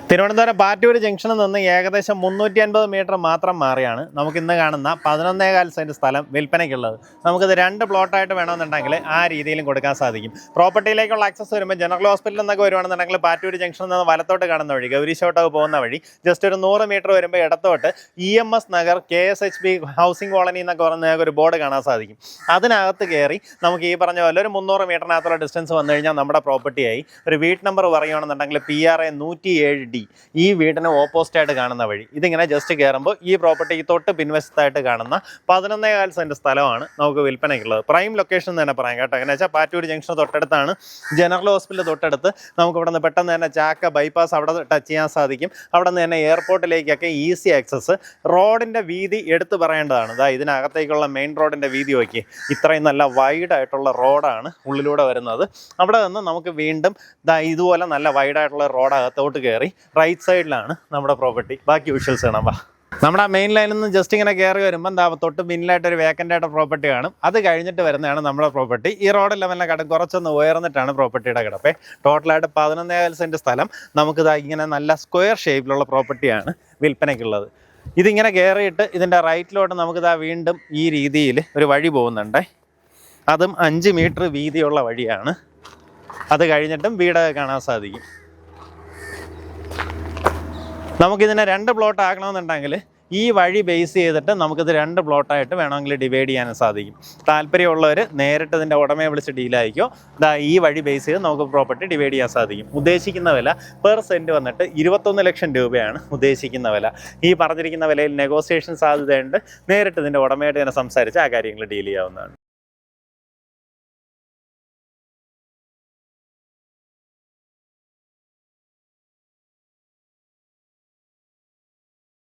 തിരുവനന്തപുരം പാറ്റൂർ ജംഗ്ഷനിൽ നിന്ന് ഏകദേശം 350 മീറ്റർ മാത്രം മാറിയാണ് നമുക്ക് ഇന്ന് കാണുന്ന 11.25 സെൻറ്റ് സ്ഥലം വിൽപ്പനയ്ക്കുള്ളത്. നമുക്കിത് 2 പ്ലോട്ടായിട്ട് വേണമെന്നുണ്ടെങ്കിൽ ആ രീതിയിലും കൊടുക്കാൻ സാധിക്കും. പ്രോപ്പർട്ടിയിലേക്കുള്ള ആക്സസ് വരുമ്പോൾ ജനറൽ ഹോസ്പിറ്റലിൽ നിന്നൊക്കെ വരുവാണെന്നുണ്ടെങ്കിൽ പാറ്റൂർ ജംഗ്ഷനിൽ നിന്ന് വലത്തോട്ട് കാണുന്ന വഴി ഗൗരീശോട്ടൊക്കെ പോകുന്ന വഴി ജസ്റ്റ് ഒരു 100 മീറ്റർ വരുമ്പോൾ ഇടത്തോട്ട് EMS Nagar KSHB housing colony എന്നൊക്കെ പറഞ്ഞ ഒരു ബോർഡ് കാണാൻ സാധിക്കും. അതിനകത്ത് കയറി നമുക്ക് ഈ പറഞ്ഞ പോലെ ഒരു 300 മീറ്ററിനകത്തുള്ള ഡിസ്റ്റൻസ് വന്നു കഴിഞ്ഞാൽ നമ്മുടെ പ്രോപ്പർട്ടിയായി. ഒരു വീട്ട് നമ്പർ പറയുകയാണെന്നുണ്ടെങ്കിൽ PRA 107D ഈ വീടിന് ഓപ്പോസിറ്റ് ആയിട്ട് കാണുന്ന വഴി. ഇതിങ്ങനെ ജസ്റ്റ് കയറുമ്പോൾ ഈ പ്രോപ്പർട്ടിക്ക് തൊട്ട് പിൻവശത്തായിട്ട് കാണുന്ന 11.25 സെൻറ്റ് സ്ഥലമാണ് നമുക്ക് വിൽപ്പനയ്ക്കുള്ളത്. പ്രൈം ലൊക്കേഷൻ തന്നെ പറയാം കേട്ടോ. എങ്ങനെ വെച്ചാൽ പാറ്റൂർ ജംഗ്ഷൻ തൊട്ടടുത്താണ്, ജനറൽ ഹോസ്പിറ്റൽ തൊട്ടടുത്ത്. നമുക്ക് ഇവിടെ നിന്ന് പെട്ടെന്ന് തന്നെ ചാക്ക ബൈപ്പാസ് അവിടെ ടച്ച് ചെയ്യാൻ സാധിക്കും. അവിടെ നിന്ന് തന്നെ എയർപോർട്ടിലേക്കൊക്കെ ഈസി ആക്സസ്. റോഡിൻ്റെ വീതി എടുത്ത് പറയേണ്ടതാണ്. ഇതിനകത്തേക്കുള്ള മെയിൻ റോഡിൻ്റെ വീതി നോക്കി, ഇത്രയും നല്ല വൈഡായിട്ടുള്ള റോഡാണ് ഉള്ളിലൂടെ വരുന്നത്. അവിടെ നിന്ന് നമുക്ക് വീണ്ടും ഇതുപോലെ നല്ല വൈഡായിട്ടുള്ള റോഡ് അകത്തോട്ട് കയറി റൈറ്റ് സൈഡിലാണ് നമ്മുടെ പ്രോപ്പർട്ടി. ബാക്കി വിഷ്വൽസ് കാണാം. നമ്മുടെ മെയിൻ ലൈനിൽ നിന്ന് ജസ്റ്റ് ഇങ്ങനെ കയറി വരുമ്പോൾ തൊട്ട് പിന്നിലായിട്ട് ഒരു വേക്കൻ്റ് ആയിട്ട് പ്രോപ്പർട്ടി കാണും. അത് കഴിഞ്ഞിട്ട് വരുന്നതാണ് നമ്മുടെ പ്രോപ്പർട്ടി. ഈ റോഡ് ലെവലിനെ കടം കുറച്ചൊന്ന് ഉയർന്നിട്ടാണ് പ്രോപ്പർട്ടിയുടെ കിടപ്പേ. ടോട്ടലായിട്ട് 11.25 സെൻറ്റ് സ്ഥലം നമുക്കിത് ഇങ്ങനെ നല്ല സ്ക്വയർ ഷേപ്പിലുള്ള പ്രോപ്പർട്ടിയാണ് വിൽപ്പനയ്ക്കുള്ളത്. ഇതിങ്ങനെ കയറിയിട്ട് ഇതിൻ്റെ റൈറ്റിലോട്ട് നമുക്കിതാ വീണ്ടും ഈ രീതിയിൽ ഒരു വഴി പോകുന്നുണ്ട്. അതും 5 മീറ്റർ വീതിയുള്ള വഴിയാണ്. അത് കഴിഞ്ഞിട്ടും വീടൊക്കെ കാണാൻ സാധിക്കും. നമുക്കിതിനെ 2 പ്ലോട്ട് ആക്കണമെന്നുണ്ടെങ്കിൽ ഈ വഴി ബേസ് ചെയ്തിട്ട് നമുക്കിത് 2 പ്ലോട്ടായിട്ട് വേണമെങ്കിൽ ഡിവൈഡ് ചെയ്യാനും സാധിക്കും. താല്പര്യമുള്ളവർ നേരിട്ട് ഇതിൻ്റെ ഉടമയെ വിളിച്ച് ഡീലായിരിക്കും. ഈ വഴി ബേസ് ചെയ്ത് നമുക്ക് പ്രോപ്പർട്ടി ഡിവൈഡ് ചെയ്യാൻ സാധിക്കും. ഉദ്ദേശിക്കുന്ന വില പെർ സെൻറ്റ് വന്നിട്ട് 21 ലക്ഷം രൂപയാണ് ഉദ്ദേശിക്കുന്ന വില. ഈ പറഞ്ഞിരിക്കുന്ന വിലയിൽ നെഗോസിയേഷൻ സാധ്യതയുണ്ട്. നേരിട്ട് ഇതിൻ്റെ ഉടമയായിട്ട് തന്നെ സംസാരിച്ച് ആ കാര്യങ്ങൾ ഡീൽ ചെയ്യാവുന്നതാണ്.